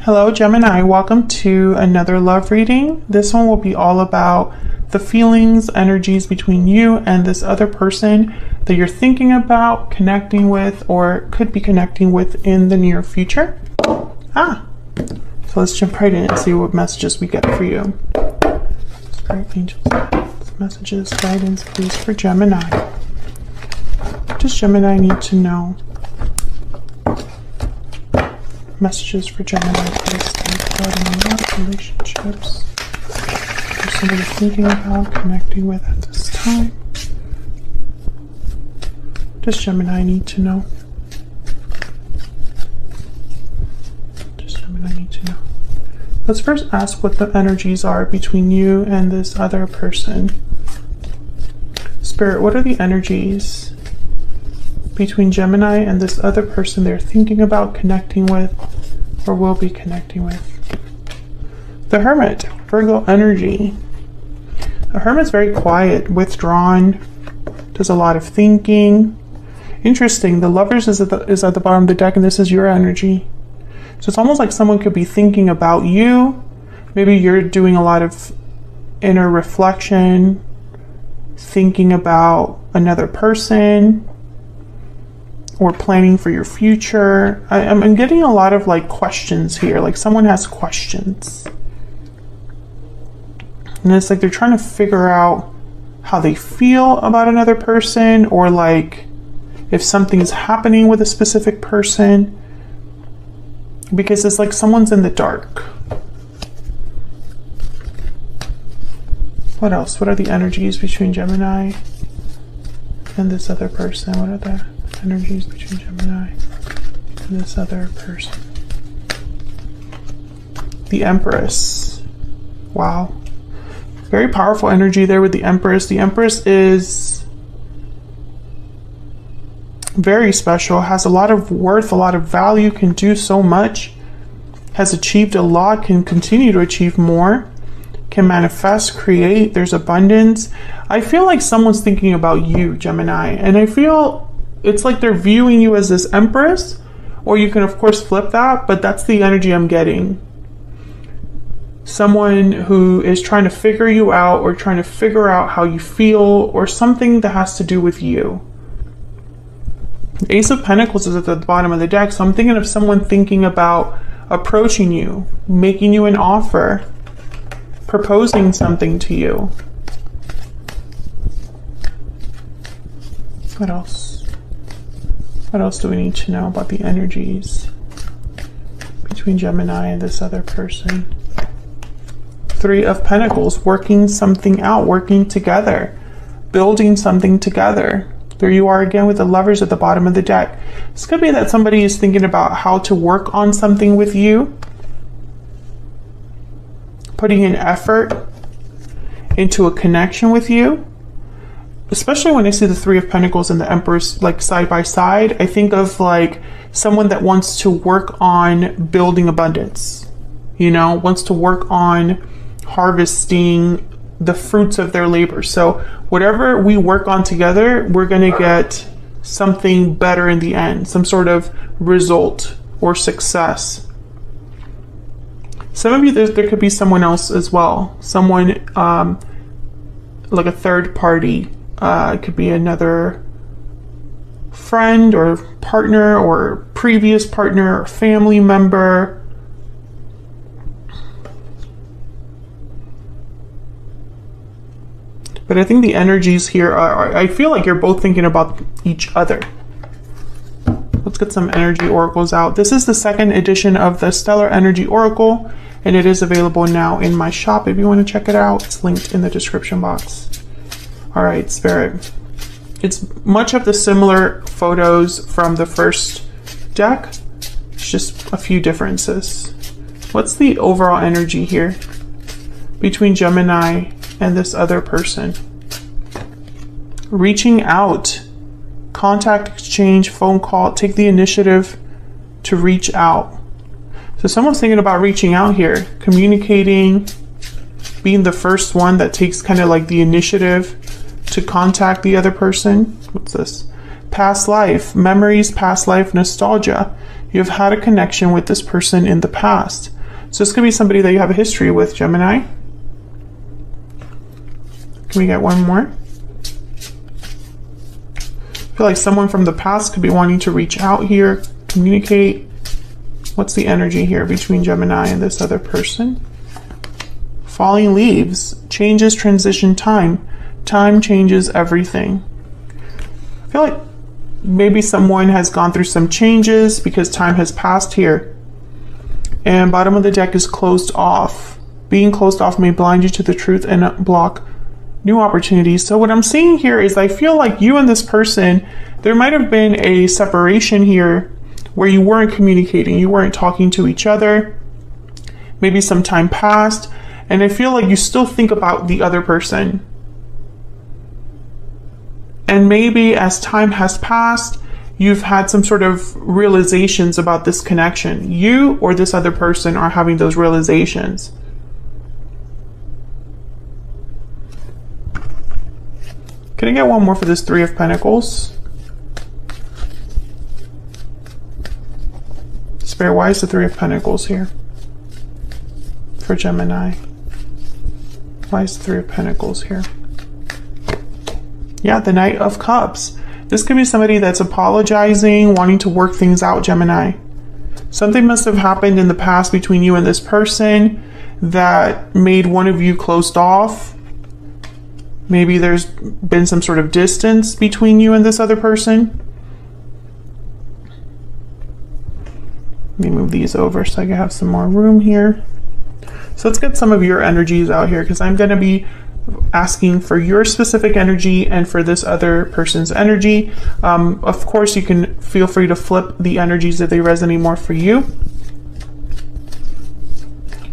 Hello Gemini, welcome to another love reading. This one will be all about the feelings, energies between you and this other person that you're thinking about connecting with or could be connecting with in the near future. So let's jump right in and see what messages we get for you. Spirit angels, messages, guidance, please, for Gemini. What does Gemini need to know? Messages for Gemini, please, regarding love, relationships. There's somebody thinking about connecting with at this time. What does Gemini need to know? What does Gemini need to know? Let's first ask what the energies are between you and this other person. Spirit, what are the energies between Gemini and this other person they're thinking about connecting with or will be connecting with? The Hermit, Virgo energy. The Hermit's very quiet, withdrawn, does a lot of thinking. Interesting, the Lovers is at the bottom of the deck, and this is your energy. So it's almost like someone could be thinking about you. Maybe you're doing a lot of inner reflection, thinking about another person, or planning for your future. I'm getting a lot of like questions here, like someone has questions. And it's like they're trying to figure out how they feel about another person, or like if something's happening with a specific person, because it's like someone's in the dark. What else? What are the energies between Gemini and this other person? What are the energies between Gemini and this other person? The Empress. Wow. Very powerful energy there with the Empress. The Empress is very special, has a lot of worth, a lot of value, can do so much, has achieved a lot, can continue to achieve more, can manifest, create. There's abundance. I feel like someone's thinking about you, Gemini, and I feel it's like they're viewing you as this Empress, or you can of course flip that, but that's the energy I'm getting. Someone who is trying to figure you out, or trying to figure out how you feel, or something that has to do with you. The Ace of Pentacles is at the bottom of the deck, so I'm thinking of someone thinking about approaching you, making you an offer, proposing something to you. What else? What else do we need to know about the energies between Gemini and this other person? Three of Pentacles, working something out, working together, building something together. There you are again with the Lovers at the bottom of the deck. This could be that somebody is thinking about how to work on something with you, putting in effort into a connection with you. Especially when I see the Three of Pentacles and the Empress like side by side, I think of like someone that wants to work on building abundance, you know, wants to work on harvesting the fruits of their labor. So whatever we work on together, we're going to get something better in the end, some sort of result or success. Some of you, there could be someone else as well, someone like a third party. It could be another friend or partner or previous partner or family member. But I think the energies here are, I feel like you're both thinking about each other. Let's get some energy oracles out. This is the second edition of the Stellar Energy Oracle, and it is available now in my shop if you want to check it out. It's linked in the description box. All right, Spirit. It's much of the similar photos from the first deck. It's just a few differences. What's the overall energy here between Gemini and this other person? Reaching out, contact exchange, phone call, take the initiative to reach out. So someone's thinking about reaching out here, communicating, being the first one that takes kind of like the initiative to contact the other person. What's this? past life, memories, past life, nostalgia. You've had a connection with this person in the past. So this could be somebody that you have a history with, Gemini. Can we get one more? I feel like someone from the past could be wanting to reach out here, communicate. What's the energy here between Gemini and this other person? Falling leaves, changes, transition, time. Time changes everything. I feel like maybe someone has gone through some changes because time has passed here. And bottom of the deck is closed off. Being closed off may blind you to the truth and block new opportunities. So what I'm seeing here is I feel like you and this person, there might have been a separation here where you weren't communicating, you weren't talking to each other. Maybe some time passed, and I feel like you still think about the other person. And maybe as time has passed, you've had some sort of realizations about this connection. You or this other person are having those realizations. Can I get one more for this Three of Pentacles? Spirit, why is the Three of Pentacles here for Gemini? Why is the Three of Pentacles here? Yeah, the Knight of Cups. This could be somebody that's apologizing, wanting to work things out, Gemini. Something must have happened in the past between you and this person that made one of you closed off. Maybe there's been some sort of distance between you and this other person. Let me move these over so I can have some more room here. So let's get some of your energies out here, because I'm going to be asking for your specific energy and for this other person's energy. Of course, you can feel free to flip the energies if they resonate more for you.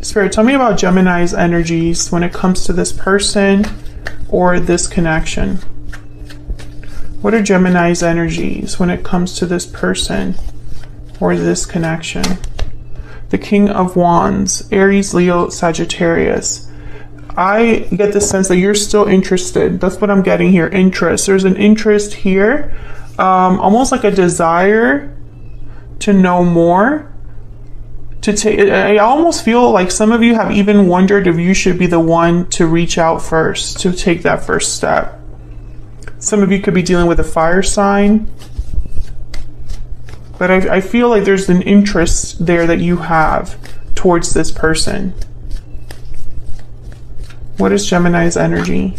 Spirit, tell me about Gemini's energies when it comes to this person or this connection. What are Gemini's energies when it comes to this person or this connection? The King of Wands, Aries, Leo, Sagittarius. I get the sense that you're still interested. That's what I'm getting here. Interest. There's an interest here, almost like a desire to know more. I almost feel like some of you have even wondered if you should be the one to reach out first, to take that first step. Some of you could be dealing with a fire sign. But I feel like there's an interest there that you have towards this person. What is Gemini's energy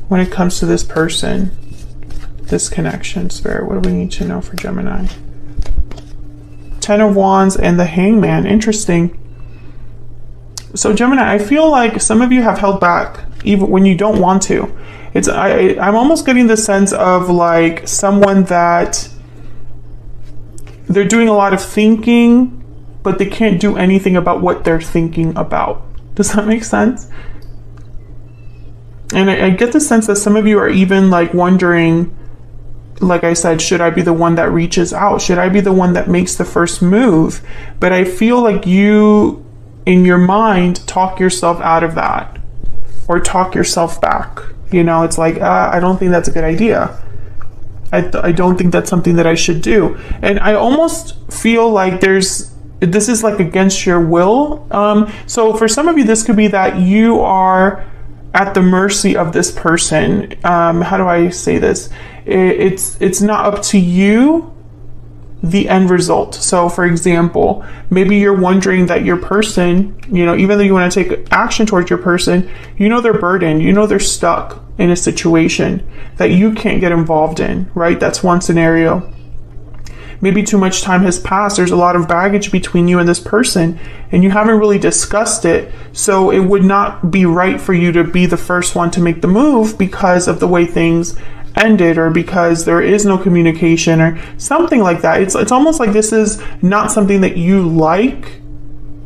when it comes to this person, this connection? Spirit, what do we need to know for Gemini? Ten of Wands and the Hangman. Interesting. So Gemini, I feel like some of you have held back even when you don't want to. I'm almost getting the sense of like someone that they're doing a lot of thinking, but they can't do anything about what they're thinking about. Does that make sense? And I get the sense that some of you are even like wondering, like I said, should I be the one that reaches out? Should I be the one that makes the first move? But I feel like you, in your mind, talk yourself out of that or talk yourself back. You know, it's like, I don't think that's a good idea. I don't think that's something that I should do. And I almost feel like this is like against your will. So for some of you, this could be that you are at the mercy of this person. How do I say this? It's not up to you, the end result. So for example, maybe you're wondering that your person, you know, even though you want to take action towards your person, you know, they're burdened, you know, they're stuck in a situation that you can't get involved in, right? That's one scenario. Maybe too much time has passed. There's a lot of baggage between you and this person, and you haven't really discussed it. So it would not be right for you to be the first one to make the move because of the way things ended, or because there is no communication or something like that. It's almost like this is not something that you like,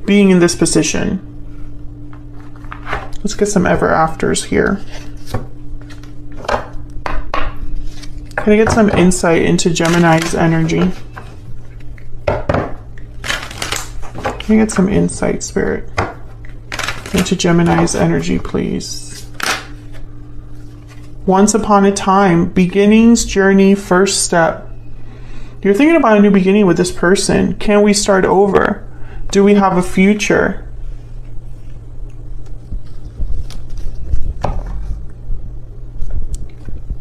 being in this position. Let's get some ever afters here. Can I get some insight into Gemini's energy? Can I get some insight, Spirit, into Gemini's energy, please? Once upon a time, beginnings, journey, first step. You're thinking about a new beginning with this person. Can we start over? Do we have a future?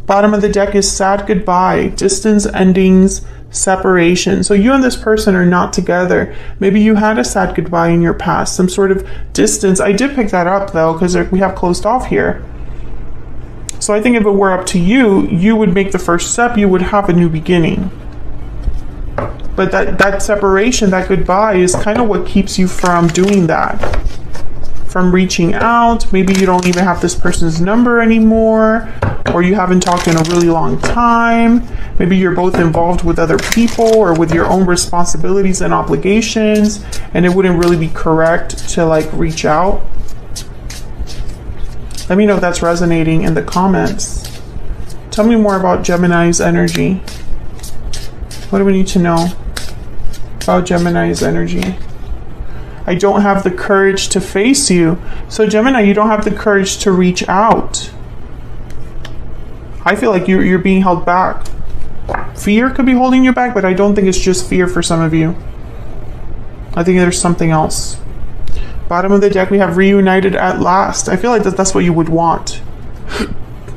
Bottom of the deck is sad goodbye, distance, endings, separation. So you and this person are not together. Maybe you had a sad goodbye in your past, some sort of distance. I did pick that up though, because we have closed off here. So I think if it were up to you, you would make the first step, you would have a new beginning. But that separation, that goodbye is kind of what keeps you from doing that. From reaching out. Maybe you don't even have this person's number anymore, or you haven't talked in a really long time. Maybe you're both involved with other people or with your own responsibilities and obligations, and it wouldn't really be correct to like reach out. Let me know if that's resonating in the comments. Tell me more about Gemini's energy. What do we need to know about Gemini's energy? I don't have the courage to face you. So Gemini, you don't have the courage to reach out. I feel like you're being held back. Fear could be holding you back, but I don't think it's just fear for some of you. I think there's something else. Bottom of the deck, we have reunited at last. I feel like that's what you would want.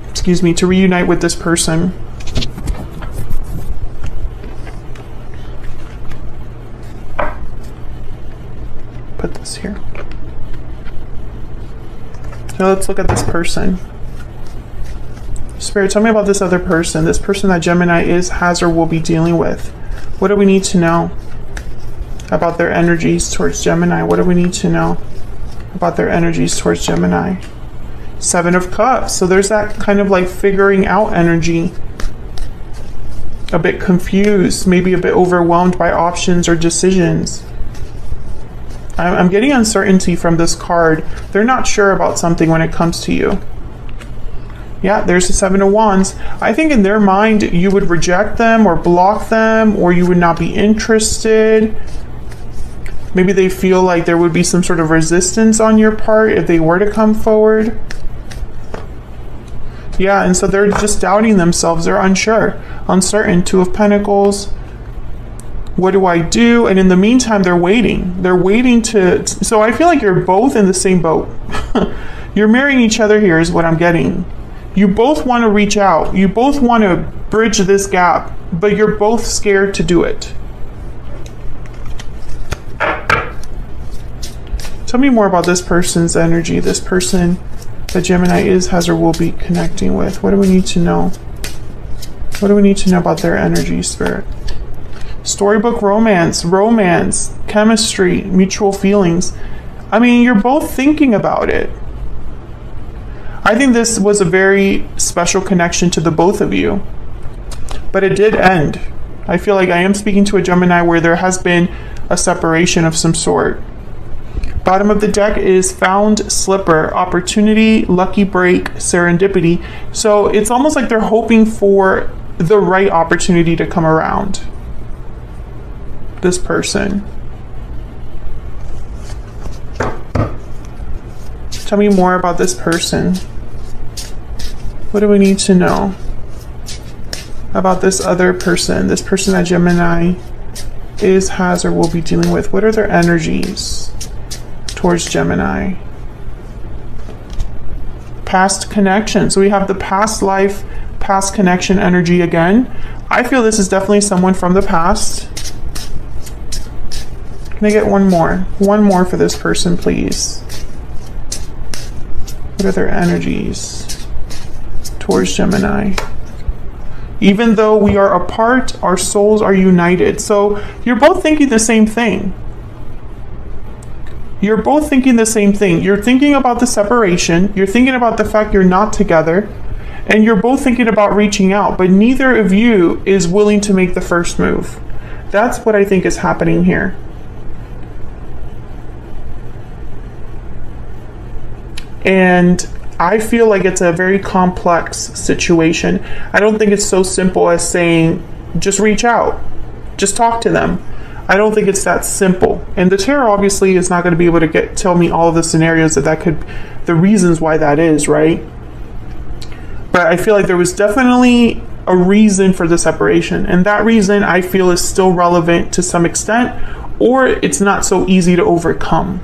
Excuse me, to reunite with this person. Put this here. So let's look at this person. Spirit, tell me about this other person. This person that Gemini is, has, or will be dealing with. What do we need to know about their energies towards Gemini? What do we need to know about their energies towards Gemini? Seven of Cups. So there's that kind of like figuring out energy. A bit confused, maybe a bit overwhelmed by options or decisions. I'm getting uncertainty from this card. They're not sure about something when it comes to you. Yeah, there's the Seven of Wands. I think in their mind, you would reject them or block them, or you would not be interested. Maybe they feel like there would be some sort of resistance on your part if they were to come forward. Yeah, and so they're just doubting themselves. They're unsure, uncertain. Two of Pentacles. What do I do? And in the meantime, they're waiting. They're waiting to... So I feel like you're both in the same boat. You're marrying each other here is what I'm getting. You both want to reach out. You both want to bridge this gap, but you're both scared to do it. Tell me more about this person's energy. This person that Gemini is, has, or will be connecting with. What do we need to know? What do we need to know about their energy, Spirit? Storybook romance, chemistry, mutual feelings. I mean, you're both thinking about it. I think this was a very special connection to the both of you. But it did end. I feel like I am speaking to a Gemini where there has been a separation of some sort. Bottom of the deck is found slipper, opportunity, lucky break, serendipity. So it's almost like they're hoping for the right opportunity to come around. This person. Tell me more about this person. What do we need to know about this other person? This person that Gemini is, has, or will be dealing with. What are their energies towards Gemini? Past connection. So we have the past life, past connection energy again. I feel this is definitely someone from the past. Can I get one more? One more for this person, please. What are their energies towards Gemini? Even though we are apart, our souls are united. So you're both thinking the same thing. You're both thinking the same thing. You're thinking about the separation. You're thinking about the fact you're not together. And you're both thinking about reaching out. But neither of you is willing to make the first move. That's what I think is happening here. And I feel like it's a very complex situation. I don't think it's so simple as saying, just reach out, just talk to them. I don't think it's that simple. And the tarot obviously is not going to be able to tell me all of the scenarios that could, the reasons why that is, right? But I feel like there was definitely a reason for the separation, and that reason I feel is still relevant to some extent, or it's not so easy to overcome.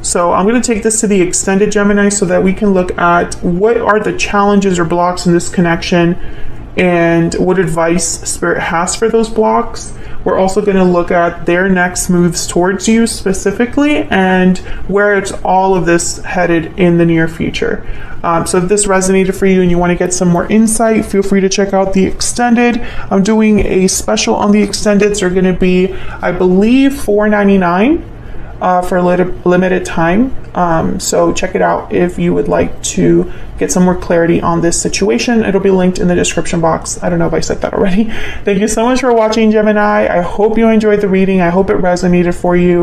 So I'm going to take this to the extended Gemini so that we can look at what are the challenges or blocks in this connection and what advice Spirit has for those blocks. We're also going to look at their next moves towards you specifically and where it's all of this headed in the near future. So if this resonated for you and you want to get some more insight, feel free to check out the extended. I'm doing a special on the extended. So they're going to be, I believe, $4.99 for a limited time. So check it out if you would like to get some more clarity on this situation. It'll be linked in the description box. I don't know if I said that already. Thank you so much for watching, Gemini. I hope you enjoyed the reading. I hope it resonated for you.